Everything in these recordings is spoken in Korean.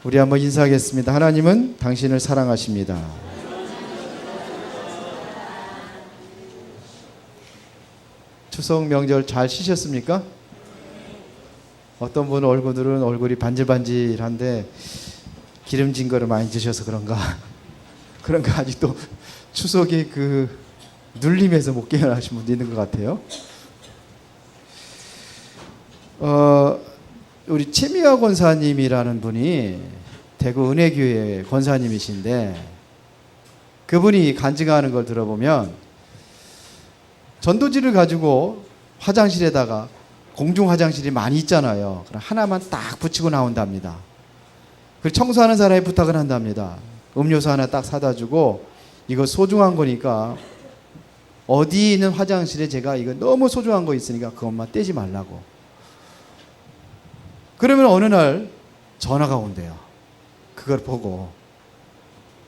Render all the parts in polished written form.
우리 한번 인사하겠습니다. 하나님은 당신을 사랑하십니다. 추석 명절 잘 쉬셨습니까? 어떤 분 얼굴들은 얼굴이 반질반질한데 기름진 거를 많이 드셔서 그런가 아직도 추석이 그 눌림에서 못 깨어나신 분도 있는 것 같아요. 우리 최미화 권사님이라는 분이 대구 은혜교회 권사님이신데, 그분이 간증하는 걸 들어보면 전도지를 가지고 화장실에다가, 공중 화장실이 많이 있잖아요. 그럼 하나만 딱 붙이고 나온답니다. 그리고 청소하는 사람이 부탁을 한답니다. 음료수 하나 딱 사다 주고, 이거 소중한 거니까 어디 있는 화장실에 제가 이거 너무 소중한 거 있으니까 그것만 떼지 말라고. 그러면 어느 날 전화가 온대요. 그걸 보고.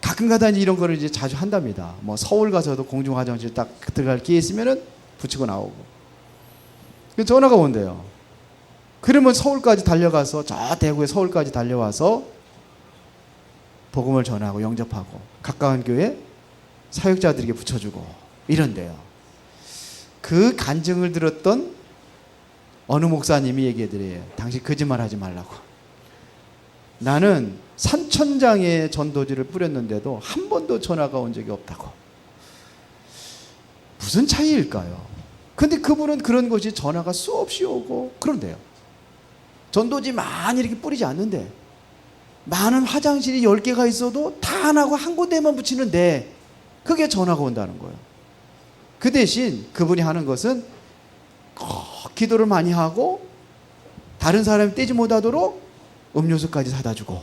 가끔가다 이런 거를 이제 자주 한답니다. 뭐 서울 가서도 공중 화장실 딱 들어갈 기회 있으면은 붙이고 나오고. 전화가 온대요. 그러면 서울까지 달려가서, 저 대구에 서울까지 달려와서 복음을 전하고 영접하고 가까운 교회 사역자들에게 붙여주고 이런데요. 그 간증을 들었던 어느 목사님이 얘기해드려요. 당신 거짓말 하지 말라고. 나는 산천장에 전도지를 뿌렸는데도 한 번도 전화가 온 적이 없다고. 무슨 차이일까요? 근데 그분은 그런 것이 전화가 수없이 오고 그런데요. 전도지 많이 이렇게 뿌리지 않는데, 많은 화장실이 10개가 있어도 다 안 하고 한 군데만 붙이는데 그게 전화가 온다는 거예요. 그 대신 그분이 하는 것은 기도를 많이 하고 다른 사람이 떼지 못하도록 음료수까지 사다 주고.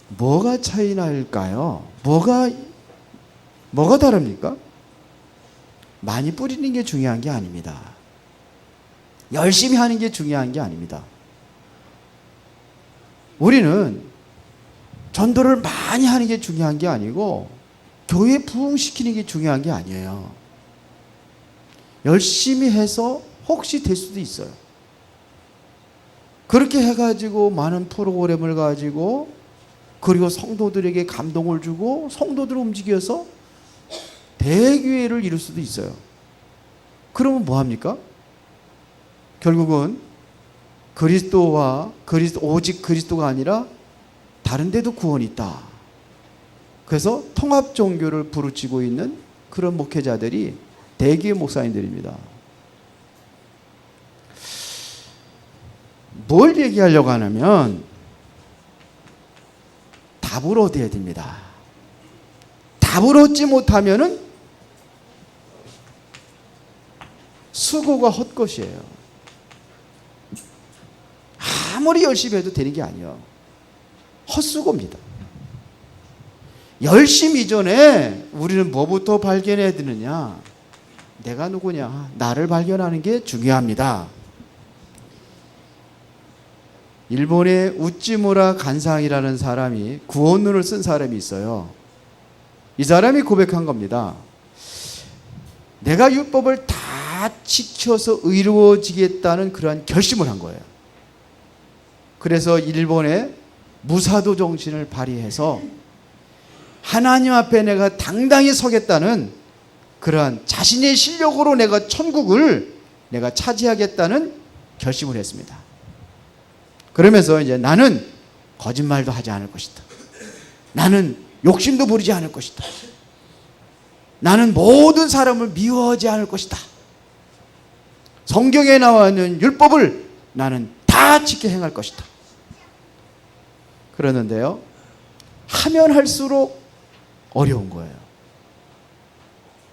뭐가 차이 날까요? 뭐가 다릅니까? 많이 뿌리는 게 중요한 게 아닙니다. 열심히 하는 게 중요한 게 아닙니다. 우리는 전도를 많이 하는 게 중요한 게 아니고 교회 부흥시키는 게 중요한 게 아니에요. 열심히 해서 혹시 될 수도 있어요. 그렇게 해가지고 많은 프로그램을 가지고, 그리고 성도들에게 감동을 주고 성도들을 움직여서 대교회를 이룰 수도 있어요. 그러면 뭐합니까? 결국은 오직 그리스도가 아니라 다른 데도 구원이 있다. 그래서 통합 종교를 부르짖고 있는 그런 목회자들이 대기의 목사님들입니다. 뭘 얘기하려고 하냐면 답을 얻어야 됩니다. 답을 얻지 못하면은 수고가 헛것이에요. 아무리 열심히 해도 되는 게 아니에요. 헛수고입니다. 열심 이전에 우리는 뭐부터 발견해야 되느냐? 내가 누구냐? 나를 발견하는 게 중요합니다. 일본의 우찌무라 간상이라는 사람이 구원론을 쓴 사람이 있어요. 이 사람이 고백한 겁니다. 내가 율법을 다 지켜서 의로워지겠다는 그러한 결심을 한 거예요. 그래서 일본의 무사도 정신을 발휘해서 하나님 앞에 내가 당당히 서겠다는 그러한 자신의 실력으로 내가 천국을 내가 차지하겠다는 결심을 했습니다. 그러면서 이제 나는 거짓말도 하지 않을 것이다. 나는 욕심도 부리지 않을 것이다. 나는 모든 사람을 미워하지 않을 것이다. 성경에 나와 있는 율법을 나는 다 지켜 행할 것이다. 그러는데요, 하면 할수록 어려운 거예요.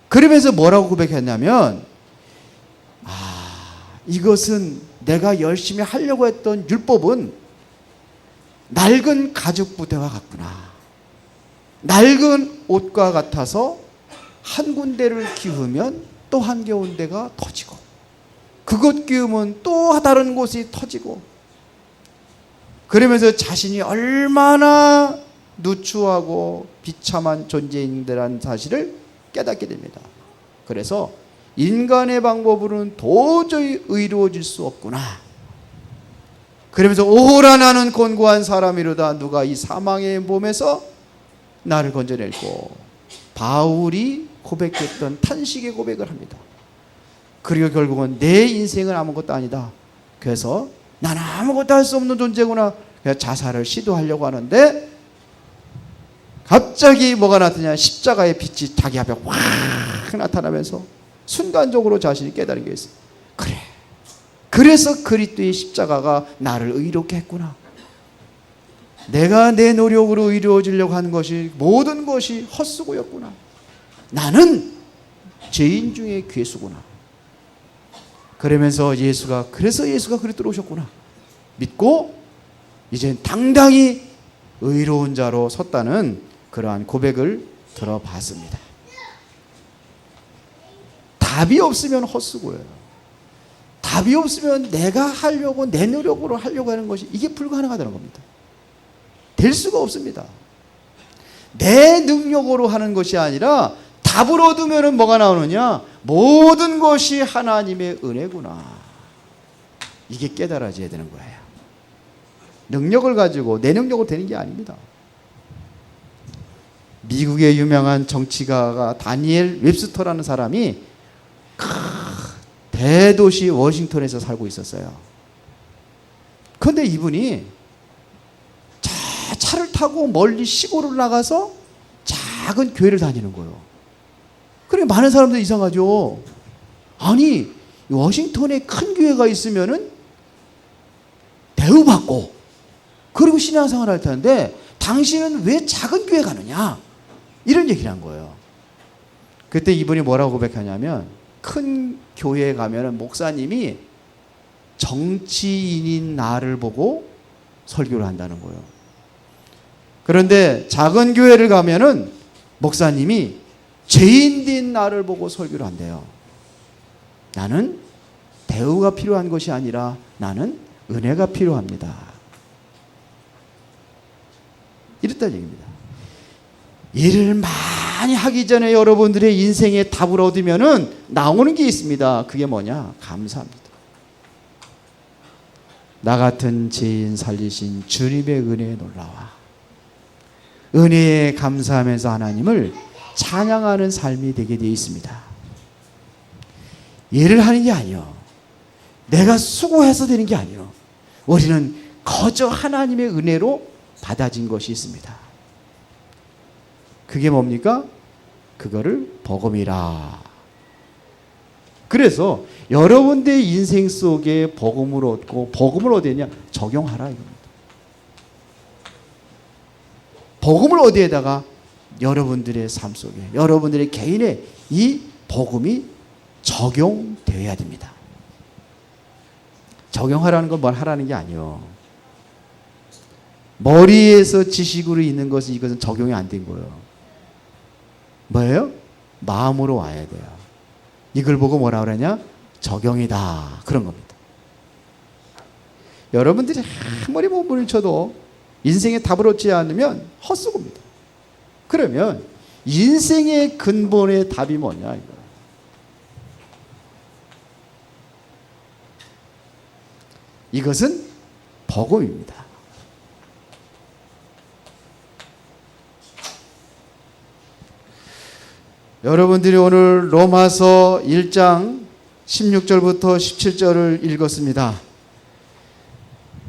그러면서 뭐라고 고백했냐면, 이것은 내가 열심히 하려고 했던 율법은 낡은 가죽 부대와 같구나. 낡은 옷과 같아서 한 군데를 기우면 또 한 군데가 터지고, 그것 기우면 또 다른 곳이 터지고, 그러면서 자신이 얼마나 누추하고 비참한 존재인데라는 사실을 깨닫게 됩니다. 그래서 인간의 방법으로는 도저히 의로워질 수 없구나. 그러면서 오라 나는 곤고한 사람이로다. 누가 이 사망의 몸에서 나를 건져낼고. 바울이 고백했던 탄식의 고백을 합니다. 그리고 결국은 내 인생은 아무것도 아니다. 그래서 난 아무것도 할 수 없는 존재구나. 그래서 자살을 시도하려고 하는데 갑자기 뭐가 나타나냐. 십자가의 빛이 자기 앞에 확 나타나면서 순간적으로 자신이 깨달은 게 있어요. 그래. 그래서 그리스도의 십자가가 나를 의롭게 했구나. 내가 내 노력으로 의로워지려고 하는 것이 모든 것이 헛수고였구나. 나는 죄인 중에 괴수구나. 그러면서 그래서 예수가 그리스도로 오셨구나 믿고 이제 당당히 의로운 자로 섰다는 그러한 고백을 들어봤습니다. 답이 없으면 헛수고예요. 답이 없으면 내가 하려고 내 노력으로 하려고 하는 것이 이게 불가능하다는 겁니다. 될 수가 없습니다. 내 능력으로 하는 것이 아니라 답을 얻으면 뭐가 나오느냐? 모든 것이 하나님의 은혜구나. 이게 깨달아져야 되는 거예요. 능력을 가지고 내 능력으로 되는 게 아닙니다. 미국의 유명한 정치가가 다니엘 웹스터라는 사람이 대도시 워싱턴에서 살고 있었어요. 그런데 이분이 차를 타고 멀리 시골을 나가서 작은 교회를 다니는 거예요. 그러니까 많은 사람들이 이상하죠. 아니 워싱턴에 큰 교회가 있으면은 대우받고 그리고 신앙생활을 할 텐데 당신은 왜 작은 교회 가느냐 이런 얘기를 한 거예요. 그때 이분이 뭐라고 고백하냐면 큰 교회에 가면은 목사님이 정치인인 나를 보고 설교를 한다는 거예요. 그런데 작은 교회를 가면은 목사님이 죄인된 나를 보고 설교를 한대요. 나는 대우가 필요한 것이 아니라 나는 은혜가 필요합니다. 이랬다는 얘기입니다. 일을 많이 하기 전에 여러분들의 인생의 답을 얻으면은 나오는 게 있습니다. 그게 뭐냐? 감사합니다. 나 같은 죄인 살리신 주님의 은혜에 놀라와. 은혜에 감사하면서 하나님을 찬양하는 삶이 되게 되어 있습니다. 일을 하는 게 아니요. 내가 수고해서 되는 게 아니요. 우리는 거저 하나님의 은혜로 받아진 것이 있습니다. 그게 뭡니까? 그거를 복음이라. 그래서 여러분들의 인생 속에 복음을 얻고 복음을 어디에냐? 적용하라 이겁니다. 복음을 어디에다가? 여러분들의 삶 속에 여러분들의 개인의 이 복음이 적용되어야 됩니다. 적용하라는 건 뭘 하라는 게 아니에요. 머리에서 지식으로 있는 것은 이것은 적용이 안 된 거예요. 뭐예요? 마음으로 와야 돼요. 이걸 보고 뭐라 그러냐? 적용이다. 그런 겁니다. 여러분들이 아무리 몸부림을 쳐도 인생의 답을 얻지 않으면 헛수고입니다. 그러면 인생의 근본의 답이 뭐냐? 이것은 복음입니다. 여러분들이 오늘 로마서 1장 16절부터 17절을 읽었습니다.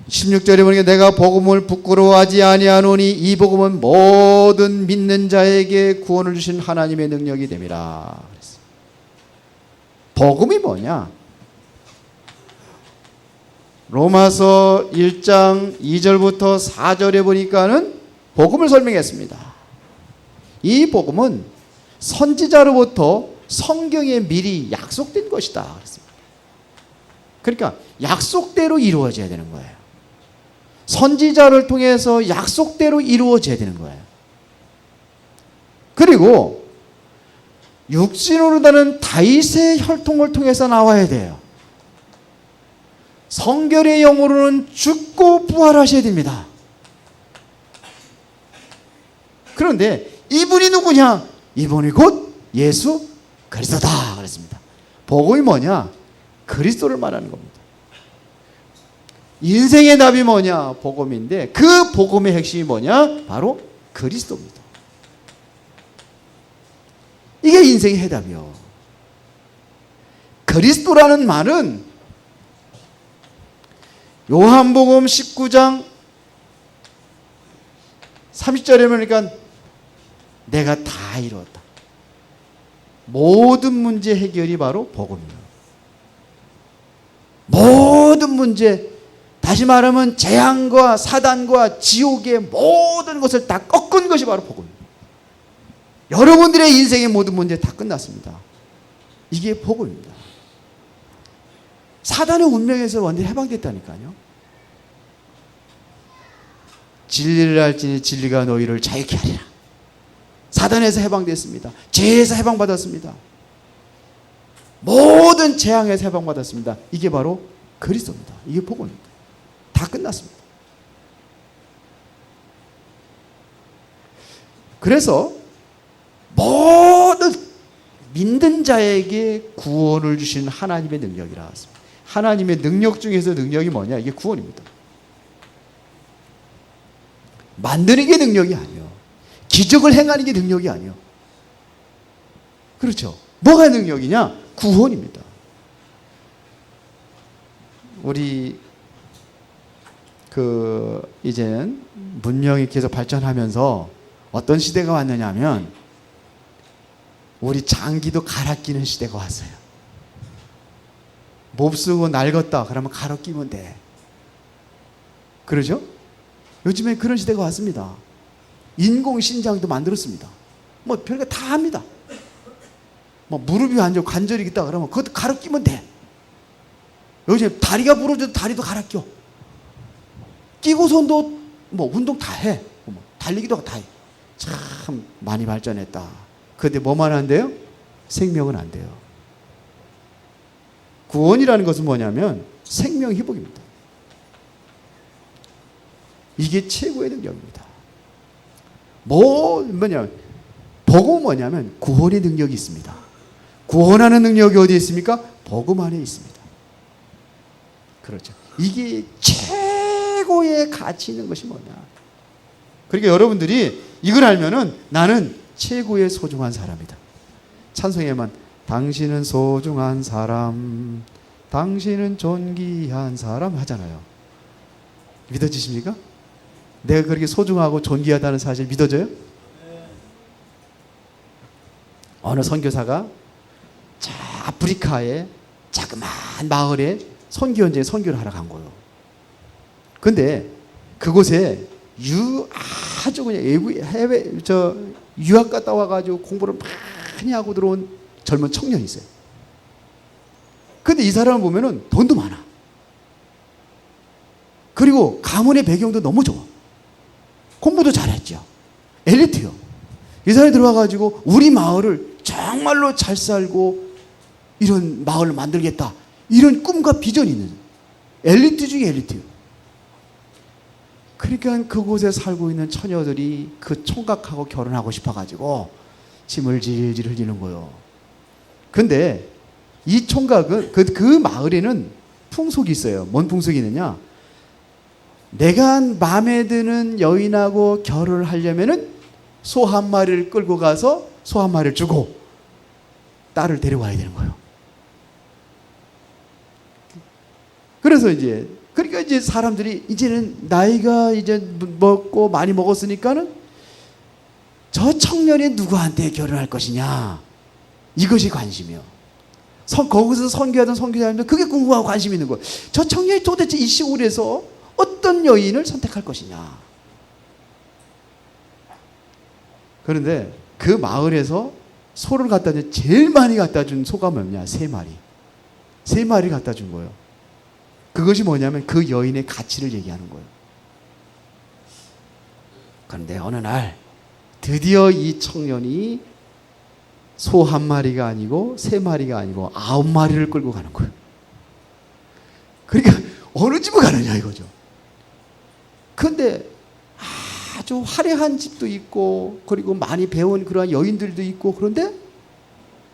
16절에 보니까 내가 복음을 부끄러워하지 아니하노니 이 복음은 모든 믿는 자에게 구원을 주신 하나님의 능력이 됨이라. 복음이 뭐냐? 로마서 1장 2절부터 4절에 보니까는 복음을 설명했습니다. 이 복음은 선지자로부터 성경에 미리 약속된 것이다. 그러니까 약속대로 이루어져야 되는 거예요. 선지자를 통해서 약속대로 이루어져야 되는 거예요. 그리고 육신으로 나는 다윗의 혈통을 통해서 나와야 돼요. 성결의 영으로는 죽고 부활하셔야 됩니다. 그런데 이분이 누구냐? 이분이 곧 예수 그리스도다 그랬습니다. 복음이 뭐냐? 그리스도를 말하는 겁니다. 인생의 답이 뭐냐? 복음인데 그 복음의 핵심이 뭐냐? 바로 그리스도입니다. 이게 인생의 해답이요. 그리스도라는 말은 요한복음 19장 30절에 보니까 내가 다 이루었다. 모든 문제 해결이 바로 복음이에요. 모든 문제, 다시 말하면 재앙과 사단과 지옥의 모든 것을 다 꺾은 것이 바로 복음입니다. 여러분들의 인생의 모든 문제 다 끝났습니다. 이게 복음입니다. 사단의 운명에서 완전히 해방됐다니까요. 진리를 알지니 진리가 너희를 자유케 하리라. 사단에서 해방됐습니다. 죄에서 해방받았습니다. 모든 재앙에서 해방받았습니다. 이게 바로 그리스도입니다. 이게 복음입니다. 다 끝났습니다. 그래서 모든 믿는 자에게 구원을 주신 하나님의 능력이라 했습니다. 하나님의 능력 중에서 능력이 뭐냐? 이게 구원입니다. 만드는 게 능력이 아니에요. 기적을 행하는 게 능력이 아니에요. 그렇죠? 뭐가 능력이냐? 구원입니다. 우리 이제는 문명이 계속 발전하면서 어떤 시대가 왔느냐 하면 우리 장기도 갈아 끼는 시대가 왔어요. 몹쓰고 낡았다 그러면 갈아 끼면 돼. 그러죠? 요즘에 그런 시대가 왔습니다. 인공신장도 만들었습니다. 뭐 별거 다 합니다. 뭐 무릎이 안 좋고 관절이 있다 그러면 그것도 갈아 끼면 돼. 요즘 다리가 부러져도 다리도 갈아 껴. 끼고선도 뭐 운동 다 해. 뭐 달리기도 다 해. 참 많이 발전했다. 그런데 뭐만 안 돼요? 생명은 안 돼요. 구원이라는 것은 뭐냐면 생명 회복입니다. 이게 최고의 능력입니다. 뭐냐면 복음은 뭐냐면 구원의 능력이 있습니다. 구원하는 능력이 어디에 있습니까? 복음 안에 있습니다. 그렇죠. 이게 최고의 가치 있는 것이 뭐냐? 그러니까 여러분들이 이걸 알면은 나는 최고의 소중한 사람이다. 찬송에만 당신은 소중한 사람, 당신은 존귀한 사람 하잖아요. 믿어지십니까? 내가 그렇게 소중하고 존귀하다는 사실 믿어져요? 어느 선교사가 저 아프리카의 자그마한 마을에 선교 현장에 선교를 하러 간 거예요. 근데 그곳에 아주 그냥 해외 유학 갔다 와가지고 공부를 많이 하고 들어온 젊은 청년이 있어요. 근데 이 사람을 보면은 돈도 많아. 그리고 가문의 배경도 너무 좋아. 공부도 잘했죠. 엘리트요. 이 사람이 들어와가지고 우리 마을을 정말로 잘 살고 이런 마을을 만들겠다. 이런 꿈과 비전이 있는 엘리트 중에 엘리트요. 그러니까 그곳에 살고 있는 처녀들이 그 총각하고 결혼하고 싶어가지고 침을 질질 흘리는 거예요. 근데 이 총각은 그 마을에는 풍속이 있어요. 뭔 풍속이 있느냐? 내가 마음에 드는 여인하고 결혼을 하려면은 소 한 마리를 끌고 가서 소 한 마리를 주고 딸을 데려와야 되는 거예요. 그래서 그러니까 이제 사람들이 이제는 나이가 이제 먹고 많이 먹었으니까는 저 청년이 누구한테 결혼할 것이냐, 이것이 관심이요. 거기서 선교하던 선교사님들 그게 궁금하고 관심 있는 거예요. 저 청년이 도대체 이 시골에서 어떤 여인을 선택할 것이냐. 그런데 그 마을에서 소를 갖다 준 제일 많이 갖다 준 소가 뭐냐? 3마리. 3마리 갖다 준 거예요. 그것이 뭐냐면 그 여인의 가치를 얘기하는 거예요. 그런데 어느 날 드디어 이 청년이 소 한 마리가 아니고 3마리가 아니고 9마리를 끌고 가는 거예요. 그러니까 어느 집을 가느냐 이거죠. 그런데 아주 화려한 집도 있고 그리고 많이 배운 그러한 여인들도 있고, 그런데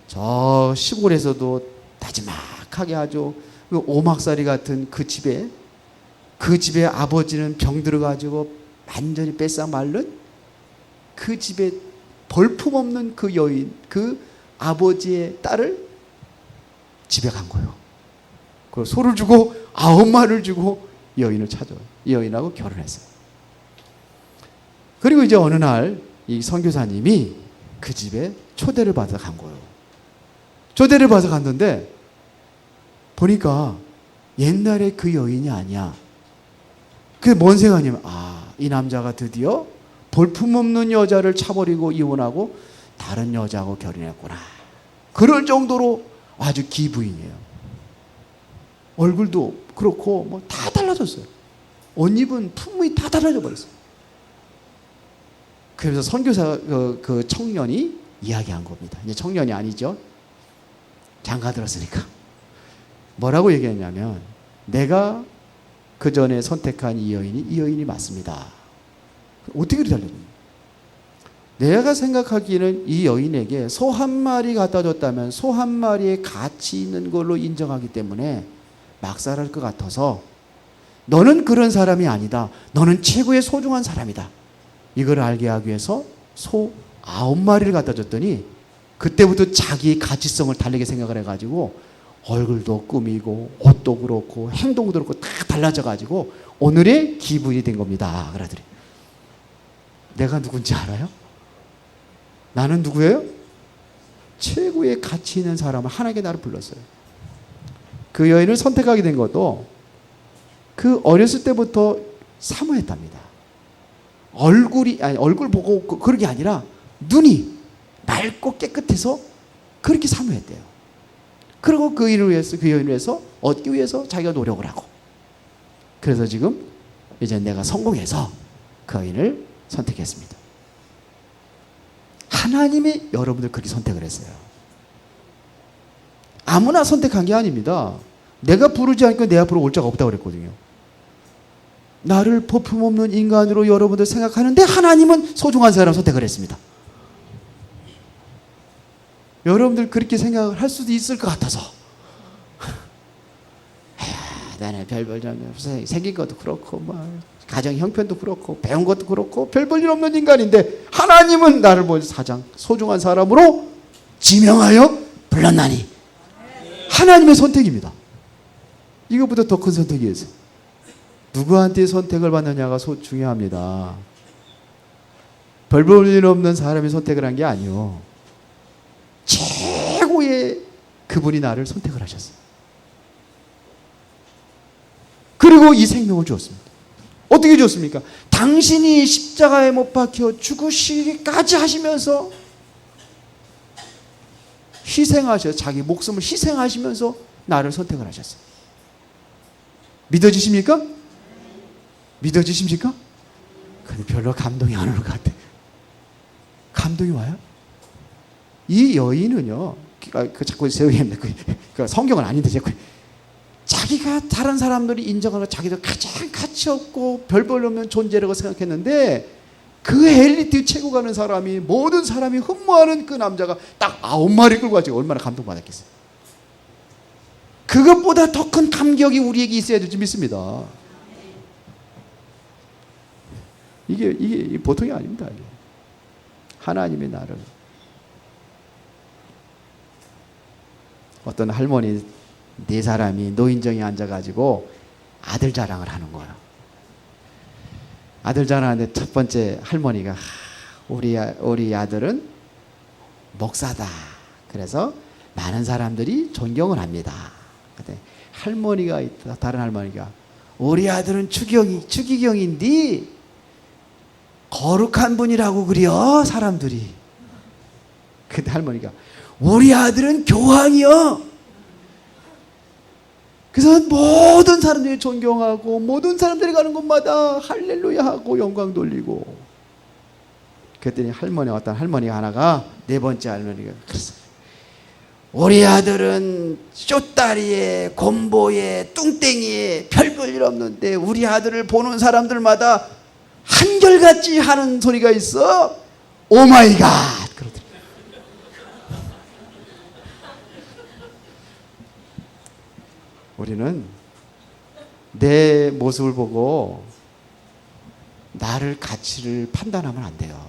저 시골에서도 나지막하게 아주 오막살이 같은 그 집에 그 집에 아버지는 병들어가지고 완전히 뺏어 말른 그 집에 볼품없는 그 여인, 그 아버지의 딸을 집에 간 거예요. 그 소를 주고 9마리를 주고 여인을 찾아요. 이 여인하고 결혼했어요. 그리고 이제 어느 날 이 선교사님이 그 집에 초대를 받아 간 거예요. 초대를 받아 갔는데 보니까 옛날에 그 여인이 아니야. 그게 뭔 생각이냐면, 이 남자가 드디어 볼품없는 여자를 차버리고 이혼하고 다른 여자하고 결혼했구나. 그럴 정도로 아주 기부인이에요. 얼굴도 그렇고 뭐 다 달라졌어요. 옷 입은 품위 다 달라져 버렸어요. 그래서 선교사 그 청년이 이야기한 겁니다. 이제 청년이 아니죠. 장가 들었으니까. 뭐라고 얘기했냐면, 내가 그 전에 선택한 이 여인이 맞습니다. 어떻게 그리 달렸냐? 내가 생각하기에는 이 여인에게 소 한 마리 갖다 줬다면 소 한 마리의 가치 있는 걸로 인정하기 때문에 막살할 것 같아서, 너는 그런 사람이 아니다. 너는 최고의 소중한 사람이다. 이걸 알게 하기 위해서 소 9마리를 갖다 줬더니 그때부터 자기 가치성을 다르게 생각을 해가지고 얼굴도 꾸미고 옷도 그렇고 행동도 그렇고 다 달라져가지고 오늘의 기분이 된 겁니다. 그러더니, 내가 누군지 알아요? 나는 누구예요? 최고의 가치 있는 사람을 하나님께 나를 불렀어요. 그 여인을 선택하게 된 것도 그 어렸을 때부터 사모했답니다. 얼굴 보고 그런 게 아니라 눈이 맑고 깨끗해서 그렇게 사모했대요. 그리고 그 여인을 위해서 얻기 위해서 자기가 노력을 하고, 그래서 지금 이제 내가 성공해서 그 여인을 선택했습니다. 하나님이 여러분들 그렇게 선택을 했어요. 아무나 선택한 게 아닙니다. 내가 부르지 않고 내 앞으로 올 자가 없다고 그랬거든요. 나를 볼품없는 인간으로 여러분들 생각하는데 하나님은 소중한 사람 선택을 했습니다. 여러분들 그렇게 생각을 할 수도 있을 것 같아서, 나는 별볼 좀 생긴 것도 그렇고 뭐 가정 형편도 그렇고 배운 것도 그렇고 별 볼 일 없는 인간인데 하나님은 나를 사장 소중한 사람으로 지명하여 불렀나니. 하나님의 선택입니다. 이것보다 더 큰 선택이 있어요. 누구한테 선택을 받느냐가 중요합니다. 별 볼 일 없는 사람이 선택을 한 게 아니요, 최고의 그분이 나를 선택을 하셨어요. 그리고 이 생명을 주었습니다. 어떻게 주었습니까? 당신이 십자가에 못 박혀 죽으시기까지 하시면서 자기 목숨을 희생하시면서 나를 선택을 하셨어요. 믿어지십니까? 믿어지십니까? 근데 별로 감동이 안 오는 것 같아. 감동이 와요? 이 여인은요, 자꾸 그 성경은 아닌데 자기가 다른 사람들이 인정하는 자기도 가장 가치 없고 별 볼 없는 존재라고 생각했는데, 그 엘리트 최고 가는 사람이, 모든 사람이 흠모하는 그 남자가 딱 9마리 끌고 가지고 얼마나 감동받았겠어요. 그것보다 더 큰 감격이 우리에게 있어야 될지 믿습니다. 이게 보통이 아닙니다. 이게. 하나님의 나를. 어떤 할머니 4사람이 노인정에 앉아가지고 아들 자랑을 하는 거예요. 아들 자랑하는데 첫 번째 할머니가, 우리 아들은 목사다. 그래서 많은 사람들이 존경을 합니다. 근데 할머니가 있다. 다른 할머니가, 우리 아들은 추기경인데 거룩한 분이라고 그래요, 사람들이. 근데 할머니가, 우리 아들은 교황이요. 그래서 모든 사람들이 존경하고 모든 사람들이 가는 곳마다 할렐루야 하고 영광 돌리고. 그랬더니 어떤 할머니가 하나가, 4번째 할머니가 그랬어요. 우리 아들은 쇼다리에 곰보에 뚱땡이에 별 볼 일 없는데 우리 아들을 보는 사람들마다 한결같이 하는 소리가 있어. 오마이갓. 그러더라고요. 우리는 내 모습을 보고 나를 가치를 판단하면 안 돼요.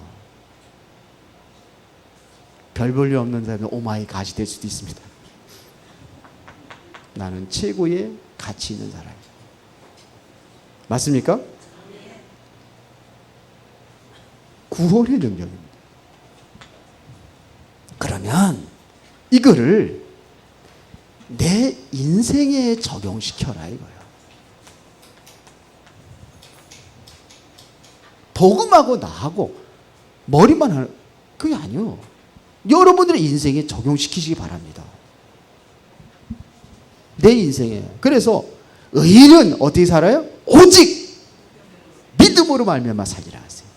별 볼 일 없는 사람은 오마이 갓이 될 수도 있습니다. 나는 최고의 가치 있는 사람. 맞습니까? 구원의 능력입니다. 그러면 이거를 내 인생에 적용시켜라 이거예요. 복음하고 나하고 머리만 하는 그게 아니요. 여러분들의 인생에 적용시키시기 바랍니다. 내 인생에. 그래서 의인은 어떻게 살아요? 오직 믿음으로 말미암아 살리라 하세요.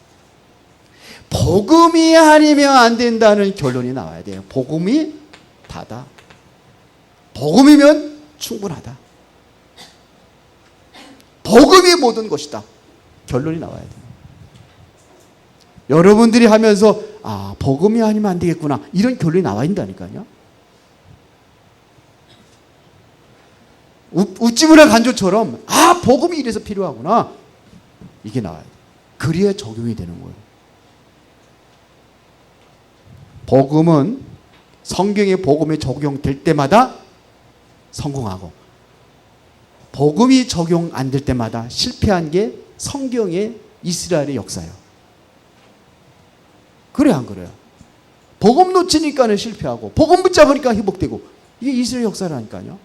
복음이 아니면 안 된다는 결론이 나와야 돼요. 복음이 다다. 복음이면 충분하다. 복음이 모든 것이다. 결론이 나와야 돼요. 여러분들이 하면서 복음이 아니면 안 되겠구나 이런 결론이 나와야 된다니까요. 웃지문의 간조처럼 복음이 이래서 필요하구나 이게 나와야 돼. 그래야 적용이 되는 거예요. 복음은 성경의 복음이 적용될 때마다 성공하고 복음이 적용 안 될 때마다 실패한 게 성경의 이스라엘의 역사예요. 그래 안 그래요? 복음 놓치니까는 실패하고 복음 붙잡으니까 회복되고 이게 이스라엘 역사라니까요.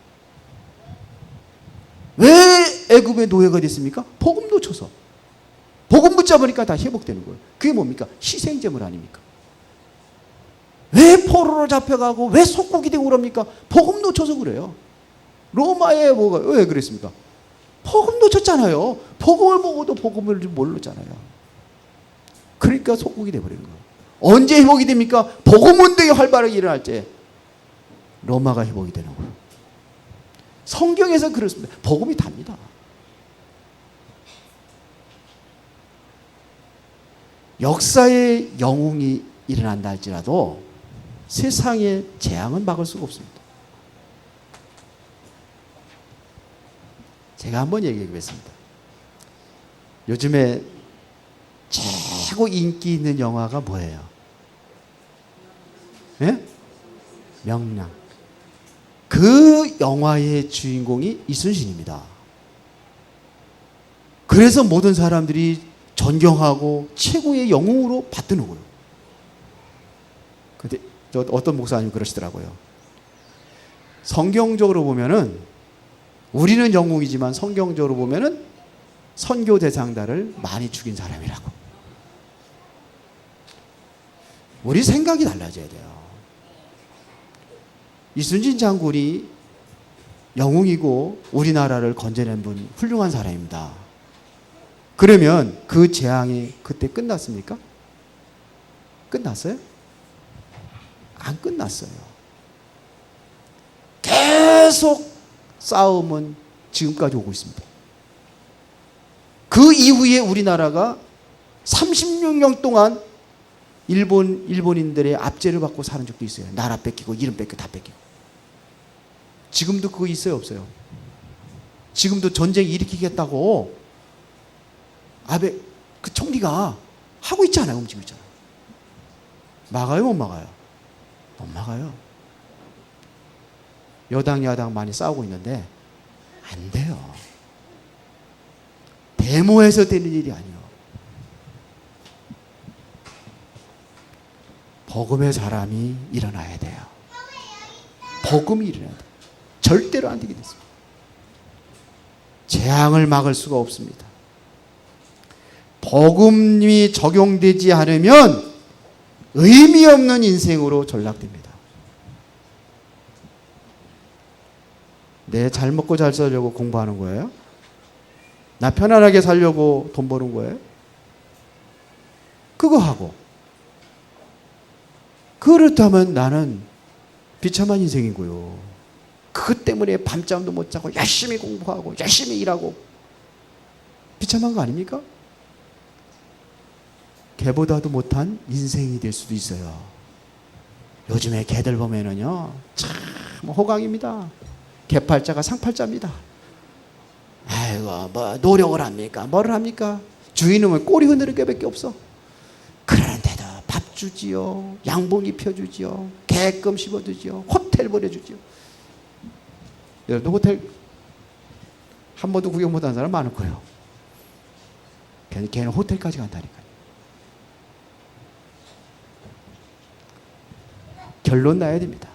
왜 애굽의 노예가 됐습니까? 복음 놓쳐서. 복음 붙잡으니까 다 회복되는 거예요. 그게 뭡니까? 희생제물 아닙니까? 왜 포로로 잡혀가고 왜 속국이 되고 그럽니까? 복음 놓쳐서 그래요. 로마에 왜 그랬습니까? 복음 놓쳤잖아요. 복음을 보고도 복음을 모르잖아요. 그러니까 속국이 돼버리는 거예요. 언제 회복이 됩니까? 복음 운동이 활발하게 일어날 때 로마가 회복이 되는 거예요. 성경에서 그렇습니다. 복음이 답니다. 역사의 영웅이 일어난다 할지라도 세상의 재앙은 막을 수가 없습니다. 제가 한번 얘기해 보겠습니다. 요즘에 최고 인기 있는 영화가 뭐예요? 예? 명량. 그 영화의 주인공이 이순신입니다. 그래서 모든 사람들이 존경하고 최고의 영웅으로 받드는 거예요. 근데 어떤 목사님이 그러시더라고요. 성경적으로 보면은 우리는 영웅이지만 성경적으로 보면은 선교 대상자를 많이 죽인 사람이라고. 우리 생각이 달라져야 돼요. 이순신 장군이 영웅이고 우리나라를 건져낸 분 훌륭한 사람입니다. 그러면 그 재앙이 그때 끝났습니까? 끝났어요? 안 끝났어요. 계속 싸움은 지금까지 오고 있습니다. 그 이후에 우리나라가 36년 동안 일본인들의 압제를 받고 사는 적도 있어요. 나라 뺏기고 이름 뺏기고 다 뺏기고. 지금도 그거 있어요, 없어요? 지금도 전쟁 일으키겠다고 아베 그 총리가 하고 있잖아요. 움직이고 있잖아요. 막아요, 못 막아요? 못 막아요. 여당 야당 많이 싸우고 있는데 안 돼요. 데모에서 되는 일이 아니에요. 복음의 사람이 일어나야 돼요. 복음이 일어나야 돼요. 절대로 안 되게 됐습니다. 재앙을 막을 수가 없습니다. 복음이 적용되지 않으면 의미 없는 인생으로 전락됩니다. 잘 먹고 잘 살려고 공부하는 거예요? 나 편안하게 살려고 돈 버는 거예요? 그거 하고 그렇다면 나는 비참한 인생이고요. 그것 때문에 밤잠도 못 자고 열심히 공부하고 열심히 일하고 비참한 거 아닙니까? 개보다도 못한 인생이 될 수도 있어요. 요즘에 개들 보면은요 참 호강입니다. 개팔자가 상팔자입니다. 아이고 뭐 노력을 합니까? 뭐를 합니까? 주인은 꼬리 흔드는 게밖에 없어. 그런데도 밥 주지요, 양복 입혀주지요, 개껌 씹어주지요, 호텔 보내주지요. 여러분 호텔 한 번도 구경 못한 사람 많을 거예요. 걔는 호텔까지 간다니까요. 결론 나야 됩니다.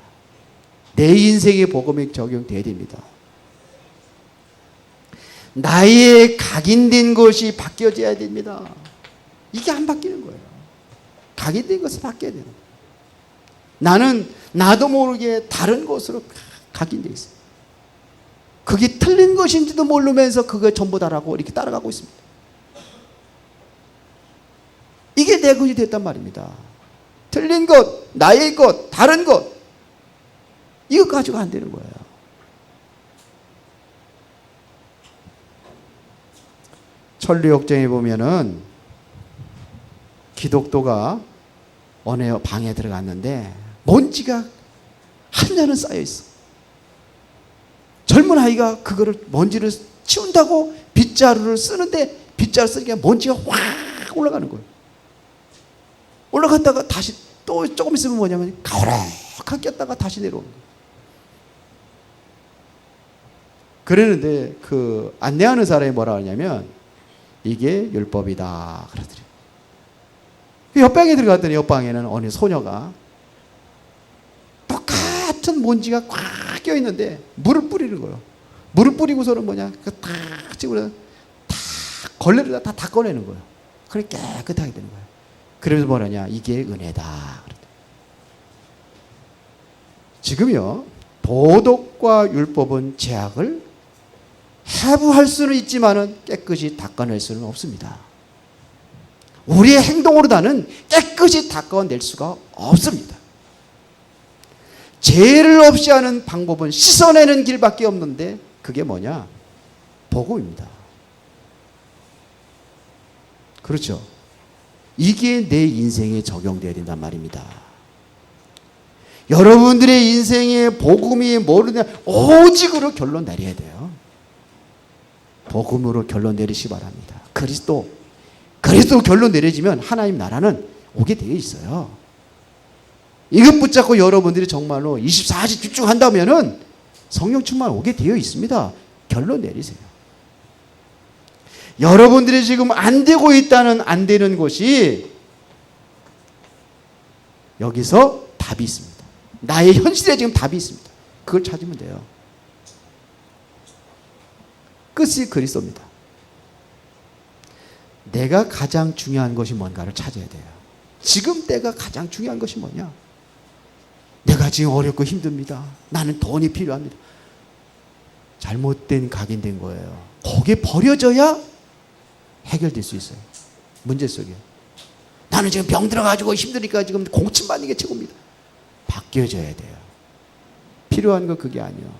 내 인생의 복음이 적용돼야 됩니다. 나의 각인된 것이 바뀌어져야 됩니다. 이게 안 바뀌는 거예요. 각인된 것이 바뀌어야 돼요. 나는 나도 모르게 다른 것으로 각인되어 있어요. 그게 틀린 것인지도 모르면서 그거 전부 다라고 이렇게 따라가고 있습니다. 이게 내 것이 됐단 말입니다. 틀린 것, 나의 것, 다른 것, 이거 가지고 안 되는 거예요. 천리역정에 보면은 기독도가 어느 방에 들어갔는데 먼지가 한 잔은 쌓여 있어. 젊은 아이가 그거를 먼지를 치운다고 빗자루를 쓰는데 빗자루 쓰니까 먼지가 확 올라가는 거예요. 올라갔다가 다시 또 조금 있으면 뭐냐면 가오락하게 꼈다가 다시 내려오는 거예요. 그러는데 그 안내하는 사람이 뭐라 하냐면 이게 율법이다 그러더래요. 옆방에 들어갔더니 옆방에는 어느 소녀가 똑같은 먼지가 꽉 껴있는데 물을 뿌리는 거예요. 물을 뿌리고서는 뭐냐 탁 찍고 다 걸레를 다 닦아내는 거예요. 그래 깨끗하게 되는 거예요. 그래서 뭐라냐 이게 은혜다. 지금요 도덕과 율법은 죄악을 해부할 수는 있지만은 깨끗이 닦아낼 수는 없습니다. 우리의 행동으로다는 깨끗이 닦아낼 수가 없습니다. 죄를 없이 하는 방법은 씻어내는 길밖에 없는데 그게 뭐냐? 복음입니다. 그렇죠? 이게 내 인생에 적용되어야 된단 말입니다. 여러분들의 인생에 복음이 뭐냐? 오직으로 결론 내려야 돼요. 복음으로 결론 내리시 바랍니다. 그리스도 결론 내려지면 하나님 나라는 오게 되어 있어요. 이것 붙잡고 여러분들이 정말로 24시 집중한다면은 성령 충만 오게 되어 있습니다. 결론 내리세요. 여러분들이 지금 안 되고 있다는 안 되는 것이 여기서 답이 있습니다. 나의 현실에 지금 답이 있습니다. 그걸 찾으면 돼요. 끝이 그리스도입니다. 내가 가장 중요한 것이 뭔가를 찾아야 돼요. 지금 내가 가장 중요한 것이 뭐냐? 내가 지금 어렵고 힘듭니다. 나는 돈이 필요합니다. 잘못된 각인된 거예요. 거기에 버려져야 해결될 수 있어요. 문제 속에. 나는 지금 병 들어가지고 힘드니까 지금 공침받는 게 최고입니다. 바뀌어져야 돼요. 필요한 건 그게 아니에요.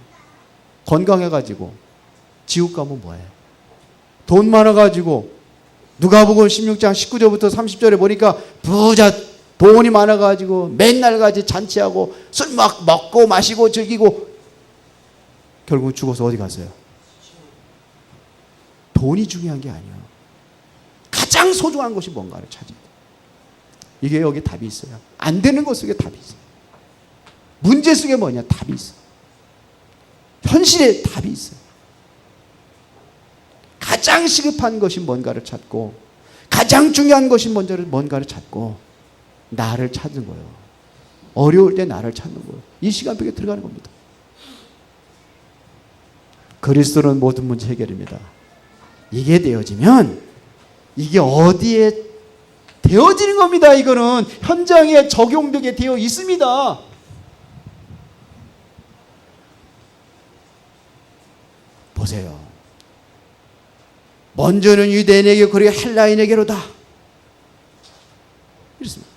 건강해가지고 지옥 가면 뭐예요? 돈 많아가지고 누가복음 16장 19절부터 30절에 보니까 부자 돈이 많아가지고 맨날 같이 잔치하고 술 막 먹고 마시고 즐기고 결국 죽어서 어디 갔어요? 돈이 중요한 게 아니에요. 가장 소중한 것이 뭔가를 찾아야 돼요. 이게 여기 답이 있어요. 안 되는 것 속에 답이 있어요. 문제 속에 뭐냐? 답이 있어요. 현실에 답이 있어요. 가장 시급한 것이 뭔가를 찾고 가장 중요한 것이 뭔가를 찾고 나를 찾는 거예요. 어려울 때 나를 찾는 거예요. 이 시간표에 들어가는 겁니다. 그리스도는 모든 문제 해결입니다. 이게 되어지면 이게 어디에 되어지는 겁니다. 이거는 현장에 적용되게 되어 있습니다. 보세요. 먼저는 유대인에게 그리고 헬라인에게로다. 이렇습니다.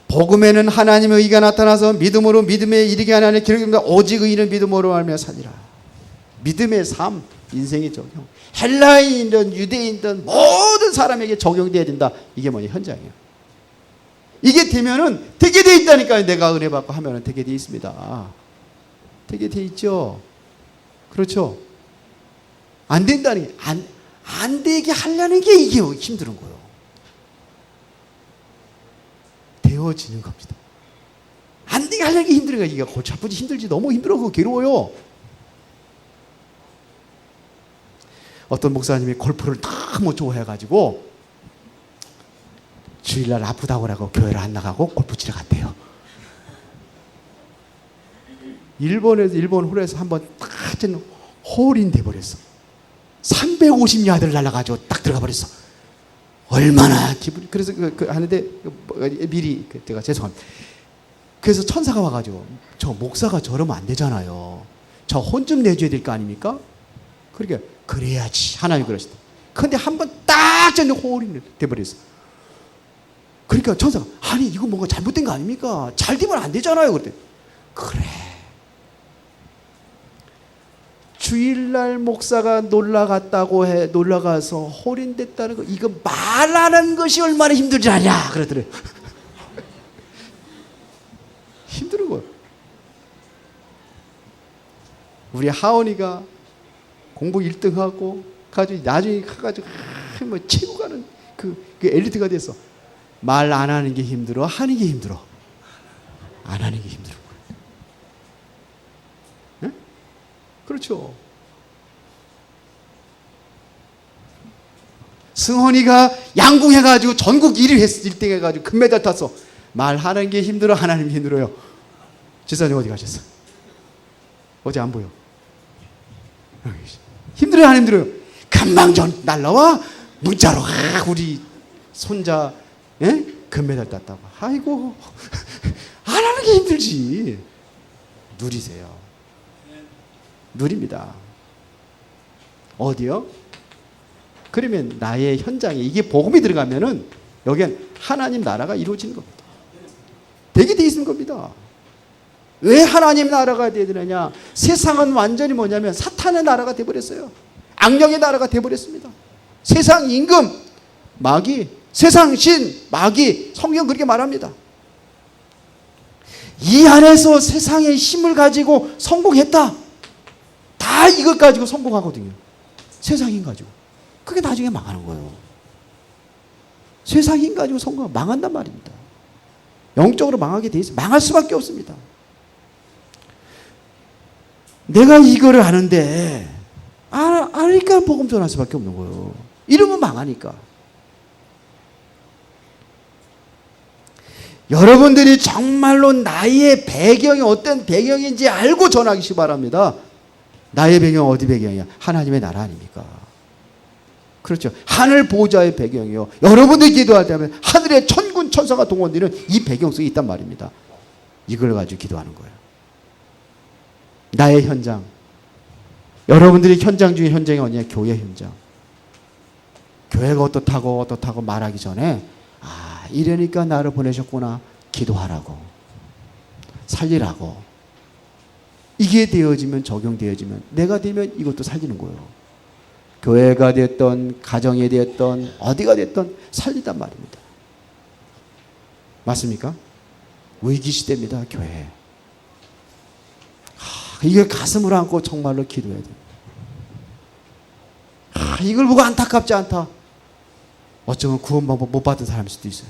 복음에는 하나님의 의가 나타나서 믿음으로 믿음에 이르게 하나님 기록입니다. 오직 의인은 믿음으로 말미암아 살리라. 믿음의 삶, 인생의 적용. 헬라인이든 유대인이든 모든 사람에게 적용돼야 된다. 이게 뭐냐? 현장이에요. 이게 되면은 되게 돼 있다니까요. 내가 은혜 받고 하면은 되게 돼 있습니다. 되게 돼 있죠. 그렇죠. 안 된다는 게, 안 되게 하려는 게 이게 힘든 거예요. 되어지는 겁니다. 안 되게 하려는 게 힘든 거예요. 이게 골치 아프지, 힘들지, 너무 힘들어, 그거 괴로워요. 어떤 목사님이 골프를 너무 좋아해가지고 주일날 아프다고 하고 교회를 안 나가고 골프 치러 갔대요. 일본 홀에서 한번 딱 홀인 돼버렸어. 350야드를 날아가지고 딱 들어가 버렸어. 얼마나 기분이. 그래서 하는데 미리 제가 죄송합니다. 그래서 천사가 와가지고 저 목사가 저러면 안 되잖아요. 저 혼 좀 내줘야 될 거 아닙니까? 그러니까 그래야지 하나님 그러시다. 근데 한번 딱 쳤는데 홀이 돼버렸어. 그러니까 천사가 아니 이거 뭔가 잘못된 거 아닙니까? 잘 되면 안 되잖아요. 그랬더니 그래. 주일날 목사가 놀러가서 홀인됐다는 거, 이거 말하는 것이 얼마나 힘들지 않냐 그러더래요. 힘든 거예요. 우리 하원이가 공부 1등하고 나중에 가가지고 뭐 최고 가는 그 엘리트가 됐어. 말 안 하는 게 힘들어, 하는 게 힘들어. 안 하는 게 힘들어. 네? 그렇죠. 승헌이가 양궁해가지고 전국 1등 해가지고 금메달 탔어. 말하는 게 힘들어, 안 하는 게 힘들어요. 지사님 어디 가셨어? 어제 안 보여. 힘들어요, 안 힘들어요? 금방 날라와 문자로 우리 손자 금메달 땄다고. 아이고 안 하는 게 힘들지. 누리세요. 누립니다. 어디요? 그러면 나의 현장에 이게 복음이 들어가면은 여기엔 하나님 나라가 이루어지는 겁니다. 되게 돼 있는 겁니다. 왜 하나님 나라가 되느냐? 세상은 완전히 뭐냐면 사탄의 나라가 돼버렸어요. 악령의 나라가 돼버렸습니다. 세상 임금 마귀, 세상 신 마귀, 성경 그렇게 말합니다. 이 안에서 세상의 힘을 가지고 성공했다. 다 이것 가지고 성공하거든요. 세상 힘 가지고. 그게 나중에 망하는 거예요. 세상 힘 가지고 성공하면 망한단 말입니다. 영적으로 망하게 돼 있어요. 망할 수밖에 없습니다. 내가 이거를 아는데 아니까 복음 전할 수밖에 없는 거예요. 이러면 망하니까. 여러분들이 정말로 나의 배경이 어떤 배경인지 알고 전하기 바랍니다. 나의 배경은 어디 배경이야? 하나님의 나라 아닙니까? 그렇죠. 하늘 보좌의 배경이요. 여러분들이 기도할 때면 하늘의 천군 천사가 동원되는 이 배경 속에 있단 말입니다. 이걸 가지고 기도하는 거예요. 나의 현장. 여러분들이 현장 중에 현장이 어디냐? 교회 현장. 교회가 어떻다고 말하기 전에 이러니까 나를 보내셨구나. 기도하라고. 살리라고. 이게 되어지면 적용되어지면 내가 되면 이것도 살리는 거예요. 교회가 됐던 가정이 됐던 어디가 됐던 살리단 말입니다. 맞습니까? 위기시대입니다. 교회. 이걸 가슴으로 안고 정말로 기도해야 돼요. 이걸 보고 안타깝지 않다. 어쩌면 구원 방법 못 받은 사람일 수도 있어요.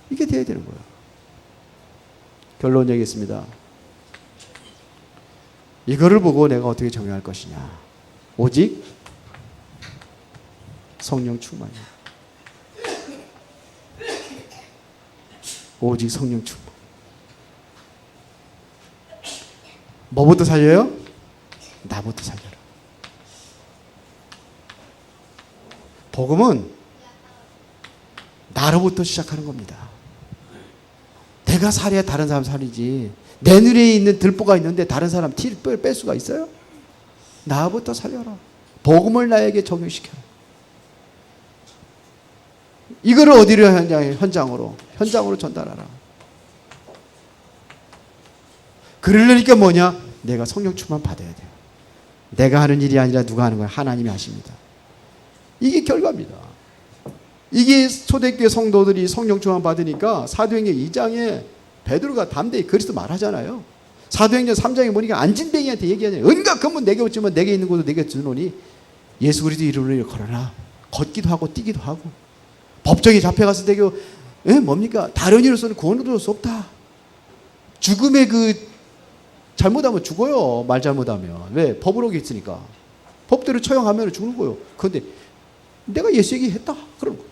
이게 돼야 되는 거예요. 결론 얘기했습니다. 이거를 보고 내가 어떻게 정의할 것이냐. 오직 성령 충만이야. 오직 성령 충만. 뭐부터 살려요? 나부터 살려라. 복음은 나로부터 시작하는 겁니다. 내가 살아야 다른 사람 살리지. 내 눈에 있는 들보가 있는데 다른 사람 티를 뺄 수가 있어요? 나부터 살려라. 복음을 나에게 적용시켜라. 이거를 어디로 현장으로 전달하라. 그러려니까 뭐냐? 내가 성령 충만 받아야 돼요. 내가 하는 일이 아니라 누가 하는 거야? 하나님이 하십니다. 이게 결과입니다. 이게 초대교회 성도들이 성령 충만 받으니까 사도행전 2장에 베드로가 담대히 그리스도 말하잖아요. 사도행전 3장에 보니까 안진뱅이한테 얘기하잖아요. 온갖 검은 내게 없지만 내게 있는 것도 내게 주노니 예수 그리스도 이름으로 걸어라. 걷기도 하고 뛰기도 하고. 법정에 잡혀갔을 때 뭡니까? 다른 이로서는 구원을 얻을 수 없다. 죽음의 잘못하면 죽어요. 말 잘못하면. 왜? 법으로 있으니까. 법대로 처형하면 죽는 거예요. 그런데 내가 예수 얘기했다. 그런 거.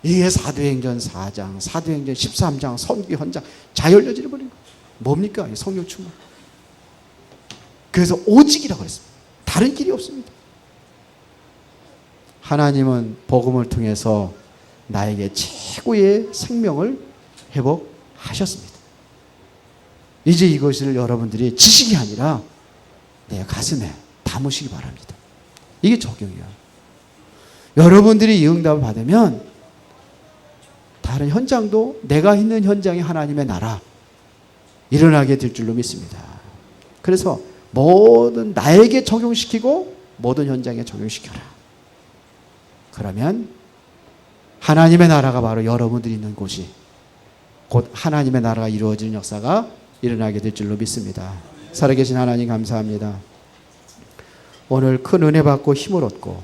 이게 사도행전 4장, 사도행전 13장, 선기 헌장 자열려지를 버린 거예요. 뭡니까? 성령 충만. 그래서 오직이라고 그랬습니다. 다른 길이 없습니다. 하나님은 복음을 통해서 나에게 최고의 생명을 회복하셨습니다. 이제 이것을 여러분들이 지식이 아니라 내 가슴에 담으시기 바랍니다. 이게 적용이야. 여러분들이 이 응답을 받으면 다른 현장도 내가 있는 현장이 하나님의 나라 일어나게 될 줄로 믿습니다. 그래서 모든 나에게 적용시키고 모든 현장에 적용시켜라. 그러면 하나님의 나라가 바로 여러분들이 있는 곳이 곧 하나님의 나라가 이루어지는 역사가 일어나게 될 줄로 믿습니다. 살아계신 하나님 감사합니다. 오늘 큰 은혜 받고 힘을 얻고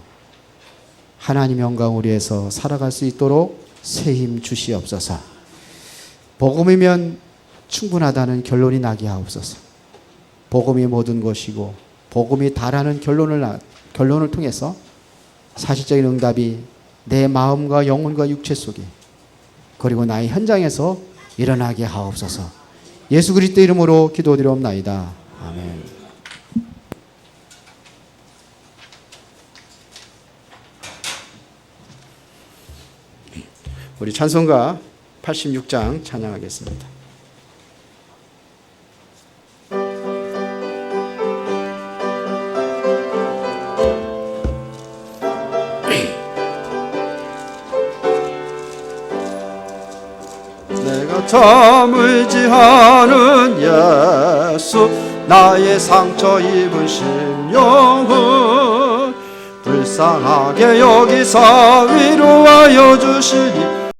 하나님 영광을 위해서 살아갈 수 있도록 새 힘 주시옵소서. 복음이면 충분하다는 결론이 나게 하옵소서. 복음이 모든 것이고 복음이 다라는 결론을 통해서 사실적인 응답이 내 마음과 영혼과 육체 속에 그리고 나의 현장에서 일어나게 하옵소서. 예수 그리스도 이름으로 기도드리옵나이다. 아멘. 우리 찬송가 86장 찬양하겠습니다. 내가 참 의지하는 예수 나의 상처 입은 심령은 불쌍하게 여기사 위로하여 주시니